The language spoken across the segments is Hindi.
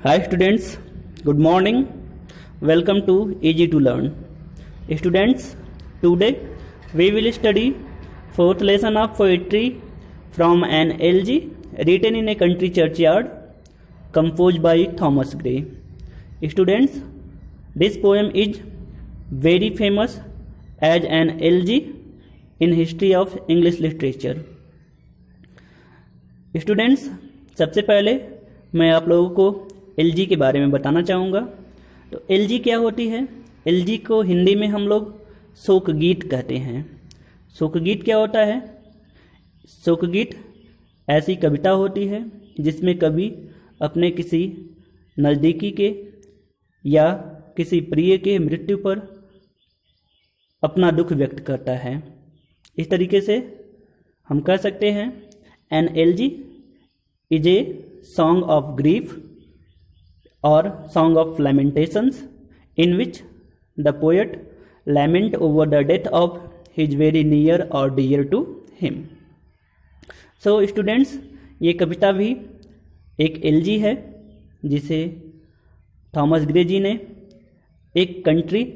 Hi students, good morning. Welcome to Easy to Learn. Students, today we will study fourth lesson of poetry from an elegy written in a country churchyard composed by Thomas Gray. Students, this poem is very famous as an elegy in history of English literature. Students, सबसे पहले मैं आप लोगों को एलजी के बारे में बताना चाहूँगा। तो एलजी क्या होती है? एलजी को हिंदी में हम लोग शोकगीत कहते हैं। शोकगीत क्या होता है? शोकगीत ऐसी कविता होती है जिसमें कवि अपने किसी नज़दीकी के या किसी प्रिय के मृत्यु पर अपना दुख व्यक्त करता है। इस तरीके से हम कह सकते हैं an elegy is a song of grief or song of lamentations in which the poet lament over the death of his very near or dear to him. So students, ये कविता भी एक एलजी है जिसे थॉमस ग्रे जी ने एक कंट्री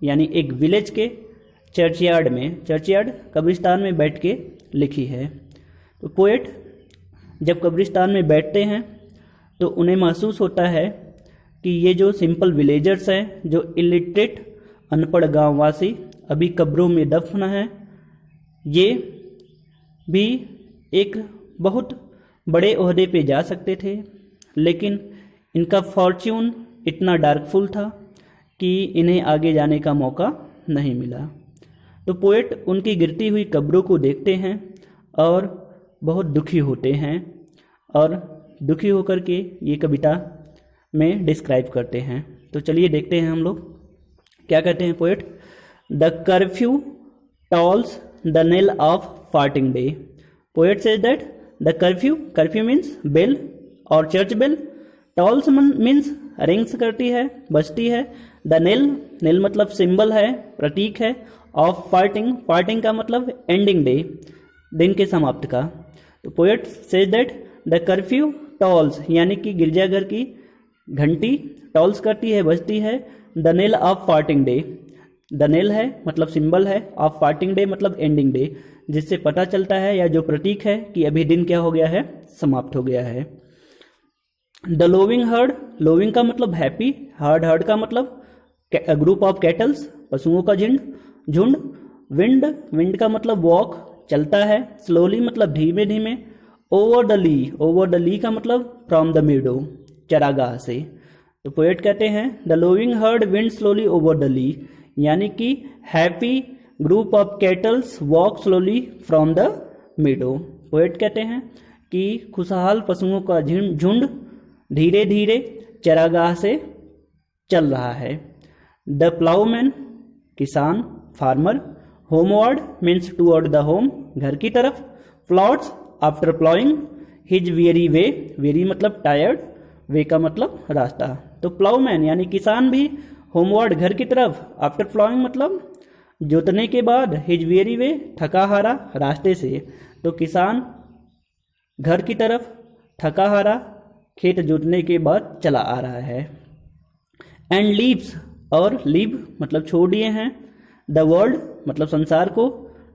यानी एक विलेज के चर्चयार्ड कब्रिस्तान में बैठ के लिखी है। तो पोएट जब कब्रिस्तान में बैठते हैं तो उन्हें महसूस होता है कि ये जो सिंपल विलेजर्स हैं, जो इलिटरेट अनपढ़ गांववासी अभी कब्रों में दफन हैं, ये भी एक बहुत बड़े ओहदे पे जा सकते थे, लेकिन इनका फॉर्च्यून इतना डार्कफुल था कि इन्हें आगे जाने का मौका नहीं मिला। तो पोएट उनकी गिरती हुई कब्रों को देखते हैं और बहुत दुखी होते हैं और दुखी होकर के ये कविता में डिस्क्राइब करते हैं। तो चलिए देखते हैं हम लोग क्या कहते हैं poet. The curfew tolls the knell of parting day. Poet says that the curfew means bell और church bell, tolls means rings करती है, बजती है। द नेल मतलब सिंबल है, प्रतीक है, ऑफ पार्टिंग का मतलब एंडिंग डे, दिन के समाप्त का। तो poet says that the curfew tolls यानी कि गिरजाघर की घंटी टॉल्स करती है, बजती है। The knell of parting day, the knell है मतलब सिंबल है, ऑफ पार्टिंग डे मतलब एंडिंग डे, जिससे पता चलता है या जो प्रतीक है कि अभी दिन क्या हो गया है, समाप्त हो गया है। द लोविंग हर्ड, लोविंग का मतलब हैप्पी, हर्ड का मतलब ग्रुप ऑफ कैटल्स, पशुओं का झुंड। विंड का मतलब वॉक, चलता है। स्लोली मतलब धीमे धीमे। ओवर द ली का मतलब फ्रॉम द मीडो, चरागाह से। तो पोएट कहते हैं the lowing herd wind slowly over the lea, यानी कि happy group of cattles walk slowly from the meadow. Poet कहते हैं कि खुशहाल पशुओं का झुंड धीरे धीरे चरागाह से चल रहा है। द प्लाउमैन किसान, farmer. Homeward means toward the home, घर की तरफ। Plots after ploughing his very way, very मतलब टायर्ड, वे का मतलब रास्ता। तो प्लाउमैन यानी किसान भी होमवर्ड घर की तरफ, आफ्टर प्लॉइंग मतलब जोतने के बाद, हिज वेरी वे थका हारा रास्ते से। तो किसान घर की तरफ थका हारा खेत जोतने के बाद चला आ रहा है। एंड लीव्स, और लीव मतलब छोड़ दिए हैं। द वर्ल्ड मतलब संसार को,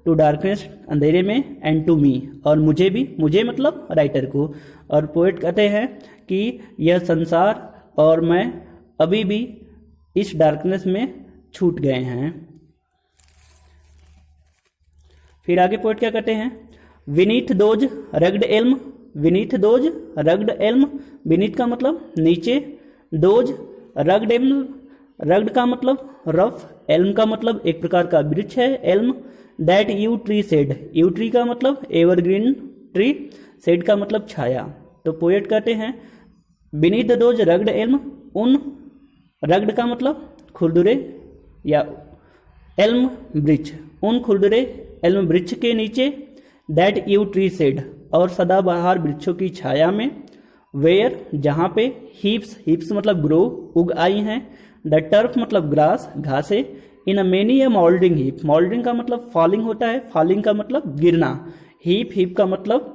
टू डार्कनेस अंधेरे में, एंड टू मी और मुझे भी, मुझे मतलब राइटर को। और पोएट कहते हैं कि यह संसार और मैं अभी भी इस डार्कनेस में छूट गए हैं। फिर आगे पोएट क्या कहते हैं? Vineeth those rugged Elm, Vineeth those rugged Elm, Vineeth का मतलब नीचे, दोज रग्ड एल्म, रग्ड का मतलब रफ, एल्म का मतलब एक प्रकार का वृक्ष है, Elm. That you tree said, you tree का मतलब एवरग्रीन ट्री, सेड का मतलब छाया। तो पोएट कहते हैं बीनीथ दोज रग्ड एल्म, उन, रग्ड का मतलब खुरदुरे या एल्म वृक्ष, उन खुरदुरे एल्म वृक्ष के नीचे। दैट यू ट्री सेड, और सदाबहार वृक्षों की छाया में। वेयर जहाँ पे, हीप्स मतलब ग्रो, उग आई हैं। द टर्फ मतलब ग्रास, घासे। In many A moulding heap, moulding का मतलब फॉलिंग होता है, फॉलिंग का मतलब गिरना। हीप का मतलब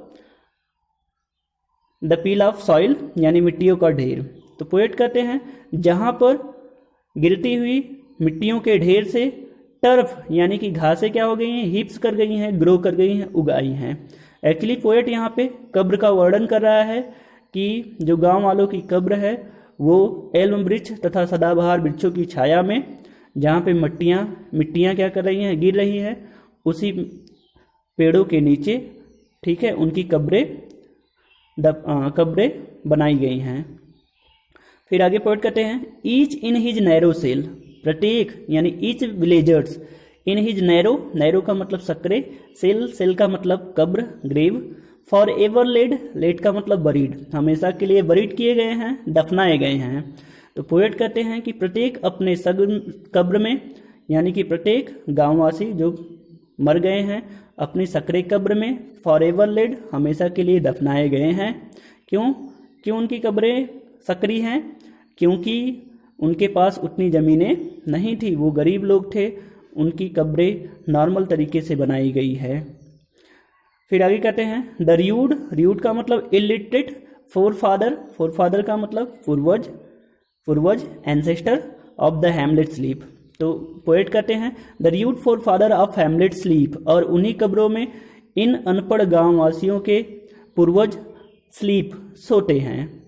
द पील ऑफ सॉइल यानी मिट्टियों का ढेर। तो पोएट कहते हैं जहाँ पर गिरती हुई मिट्टियों के ढेर से टर्फ यानी कि घासें क्या हो गई हैं, हीप्स कर गई हैं, ग्रो कर गई हैं, उगाई हैं। एक्चुअली पोएट यहाँ पे कब्र का वर्णन कर रहा है कि जो गांव वालों की कब्र है वो एल्म वृक्ष तथा सदाबहार वृक्षों की छाया में, जहाँ पे मिट्टियाँ क्या कर रही हैं, गिर रही हैं, उसी पेड़ों के नीचे, ठीक है, उनकी कब्रें बनाई गई हैं। फिर आगे पोएट कहते हैं each in his narrow cell, प्रत्येक यानी each villagers in his narrow का मतलब सकरे, सेल का मतलब कब्र, ग्रेव, फॉर एवर लेड का मतलब बरीड, हमेशा के लिए बरीड किए गए हैं, दफनाए गए हैं। तो पोएट कहते हैं कि प्रत्येक अपने कब्र में यानी कि प्रत्येक गांववासी जो मर गए हैं अपनी सकरे कब्र में फॉर एवर लेड, हमेशा के लिए दफनाए गए हैं। क्यों उनकी कब्रें सकरी हैं? क्योंकि उनके पास उतनी ज़मीनें नहीं थी, वो गरीब लोग थे, उनकी कब्रें नॉर्मल तरीके से बनाई गई है। फिर आगे कहते हैं द र्यूड का मतलब इलिटरेट, फोरफादर का मतलब पूर्वज, ancestor of the hamlet sleep. तो पोएट कहते हैं the rude forefather of hamlet sleep, और उन्हीं कब्रों में इन अनपढ़ गांव वासियों के पूर्वज स्लीप, सोते हैं।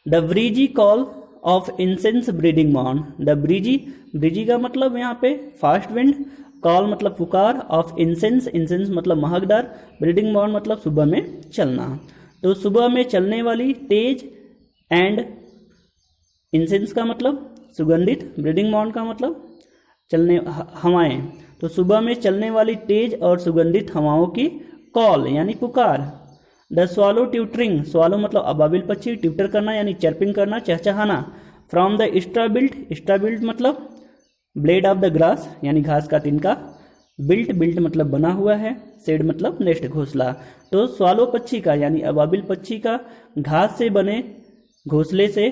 The breezy call of incense breathing morn, the breezy का मतलब यहाँ पे फास्ट विंड, कॉल मतलब पुकार, ऑफ इंसेंस मतलब महकदार, ब्रीडिंग मॉर्न मतलब सुबह में चलना। तो सुबह में चलने वाली तेज, एंड इंसेंस का मतलब सुगंधित, ब्रीडिंग मॉर्न का मतलब चलने हवाएं। तो सुबह में चलने वाली तेज और सुगंधित हवाओं की कॉल यानी पुकार। द स्वालो ट्यूटरिंग, स्वालो मतलब अबाबिल पक्षी, ट्यूटर करना यानी चर्पिंग करना, चहचहाना। फ्रॉम द स्ट्राबिल्ट मतलब ब्लेड ऑफ द ग्रास यानी घास का तिनका, बिल्ट मतलब बना हुआ है, सेड मतलब नेस्ट, घोंसला। तो स्वालो पक्षी का यानी अबाबिल पक्षी का घास से बने घोंसले से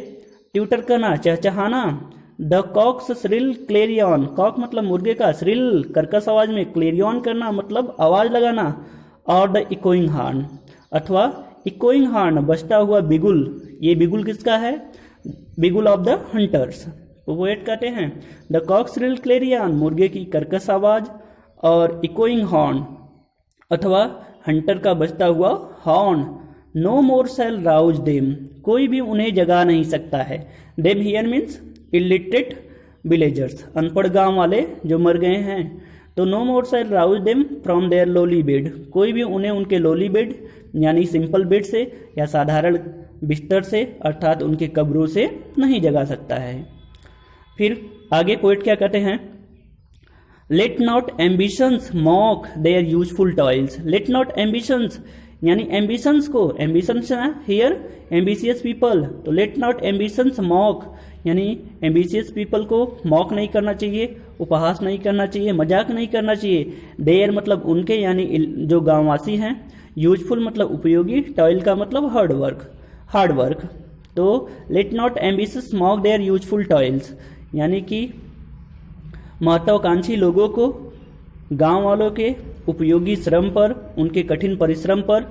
ट्यूटर करना, चहचहाना। The cock's shrill clarion, cock मतलब मुर्गे का, श्रिल कर्कश आवाज में, क्लेरियन करना मतलब आवाज लगाना। और द इकोइंग हॉर्न अथवा इकोइंग हॉर्न बजता हुआ बिगुल, ये बिगुल किसका है? बिगुल ऑफ द हंटर्स। पोएट कहते हैं द कॉक श्रिल क्लेरियन, मुर्गे की कर्कश आवाज, और इकोइंग हॉर्न अथवा हंटर का बजता हुआ horn. No more shall rouse them, कोई भी उन्हें जगा नहीं सकता है। Them here means illiterate villagers, अनपढ़ गांव वाले जो मर गए हैं। तो no more shall rouse them from their lowly bed, कोई भी उन्हें उनके लोली बेड यानी सिंपल बेड से या साधारण बिस्तर से अर्थात उनके कब्रों से नहीं जगा सकता है। फिर आगे पोएट क्या कहते हैं let not ambitions mock their useful toils. Let not ambitions यानी एम्बिशंस को, एम्बिशंस हियर एम्बिशियस पीपल, तो लेट नॉट एम्बिशंस मॉक यानी एम्बिशियस पीपल को मॉक नहीं करना चाहिए, उपहास नहीं करना चाहिए, मजाक नहीं करना चाहिए। देयर मतलब उनके यानी जो गांववासी हैं, यूजफुल मतलब उपयोगी, टॉयल का मतलब हार्ड वर्क। तो let not ambitious mock their useful toils यानी कि महत्वाकांक्षी लोगों को गांव वालों के उपयोगी श्रम पर, उनके कठिन परिश्रम पर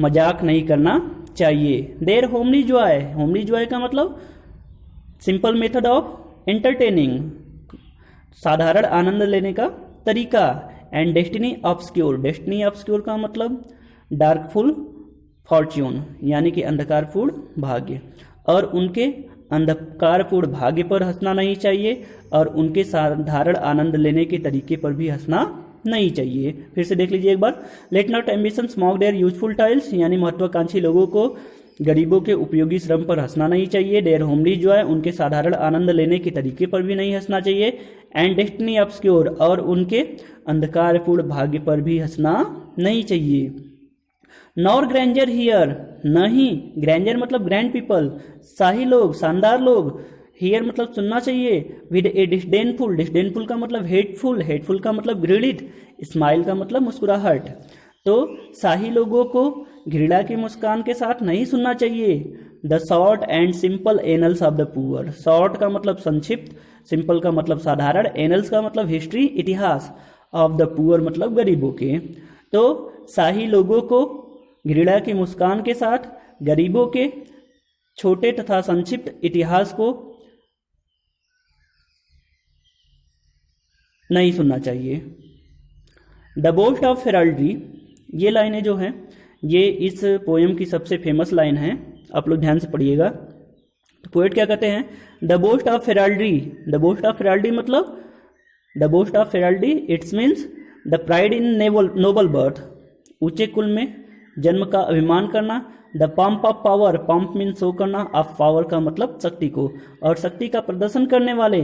मजाक नहीं करना चाहिए। देयर होमली जॉय का मतलब सिंपल मेथड ऑफ एंटरटेनिंग, साधारण आनंद लेने का तरीका। एंड डेस्टिनी ऑब्सक्योर का मतलब डार्कफुल फॉर्च्यून यानी कि अंधकारपूर्ण भाग्य, और उनके अंधकारपूर्ण भाग्य पर हंसना नहीं चाहिए, और उनके साधारण आनंद लेने के तरीके पर भी हंसना नहीं चाहिए। फिर से देख लीजिए एक बार, let not ambitions mock their useful toils यानी महत्वाकांक्षी लोगों को गरीबों के उपयोगी श्रम पर हंसना नहीं चाहिए। देयर होमली जॉय उनके साधारण आनंद लेने के तरीके पर भी नहीं हंसना चाहिए। एंड डेस्टिनी ऑब्सक्योर और उनके अंधकारपूर्ण भाग्य पर भी हंसना नहीं चाहिए। नॉर ग्रैंजर हियर, नहीं, ग्रैंजर मतलब ग्रैंड पीपल, शाही लोग, शानदार लोग, हियर मतलब सुनना चाहिए। विद ए डिस्डेनफुल का मतलब हेटफुल का मतलब घृणित, स्माइल का मतलब मुस्कुराहट। तो शाही लोगों को घृणा की मुस्कान के साथ नहीं सुनना चाहिए। The short and simple annuls of the poor, short का मतलब संक्षिप्त, सिंपल का मतलब साधारण, एनल्स का मतलब हिस्ट्री, इतिहास, ऑफ द पुअर मतलब गरीबों के। तो शाही लोगों को घृणा की मुस्कान के साथ गरीबों के छोटे तथा संक्षिप्त इतिहास को नहीं सुनना चाहिए। द बोस्ट ऑफ हेराल्ड्री, ये लाइनें जो हैं ये इस पोएम की सबसे फेमस लाइन है, आप लोग ध्यान से पढ़िएगा। तो पोएट क्या कहते हैं, the boast of heraldry, the boast of heraldry मतलब the boast of heraldry it's means the pride in noble birth, ऊंचे कुल में जन्म का अभिमान करना। The pomp of power, pomp mean show करना, ऑफ पावर का मतलब शक्ति को, और शक्ति का प्रदर्शन करने वाले।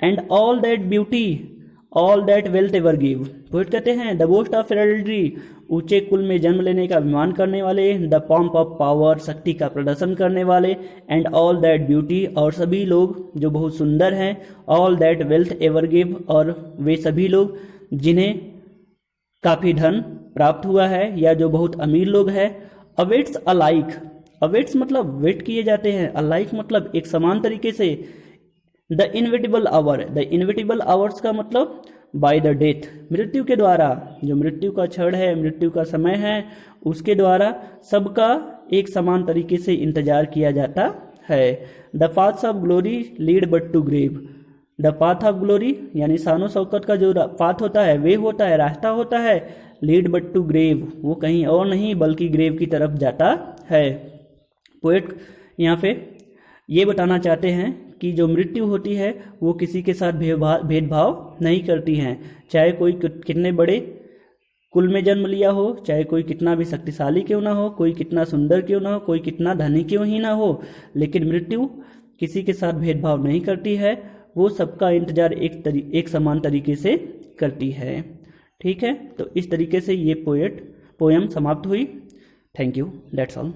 And all that beauty, all that wealth ever give, poet कहते हैं द बोस्ट ऑफ हेराल्ड्री, ऊंचे कुल में जन्म लेने का अभिमान करने वाले। द पंप ऑफ पावर, शक्ति का प्रदर्शन करने वाले। एंड ऑल दैट ब्यूटी, और सभी लोग जो बहुत सुंदर हैं। All that wealth ever give, और वे सभी लोग जिन्हें काफ़ी धन प्राप्त हुआ है या जो बहुत अमीर लोग हैं। अवेट्स अलाइक, अवेट्स मतलब वेट किए जाते हैं, अलाइक मतलब एक समान तरीके से। The inevitable hour, the inevitable hours का मतलब बाय द डेथ, मृत्यु के द्वारा, जो मृत्यु का क्षण है, मृत्यु का समय है, उसके द्वारा सबका एक समान तरीके से इंतजार किया जाता है। The paths of glory lead but to grave, the path of glory यानी शानो शौकत का जो पाथ होता है, वे होता है, रास्ता होता है। लीड बट टू ग्रेव, वो कहीं और नहीं बल्कि ग्रेव की तरफ जाता है। पोएट यहाँ पे ये बताना चाहते हैं कि जो मृत्यु होती है वो किसी के साथ भेदभाव नहीं करती हैं, चाहे कोई कितने बड़े कुल में जन्म लिया हो, चाहे कोई कितना भी शक्तिशाली क्यों ना हो, कोई कितना सुंदर क्यों ना हो, कोई कितना धनी क्यों ही ना हो, लेकिन मृत्यु किसी के साथ भेदभाव नहीं करती है, वो सबका इंतजार एक समान तरीके से करती है। ठीक है, तो इस तरीके से ये पोएम समाप्त हुई। Thank you, that's all.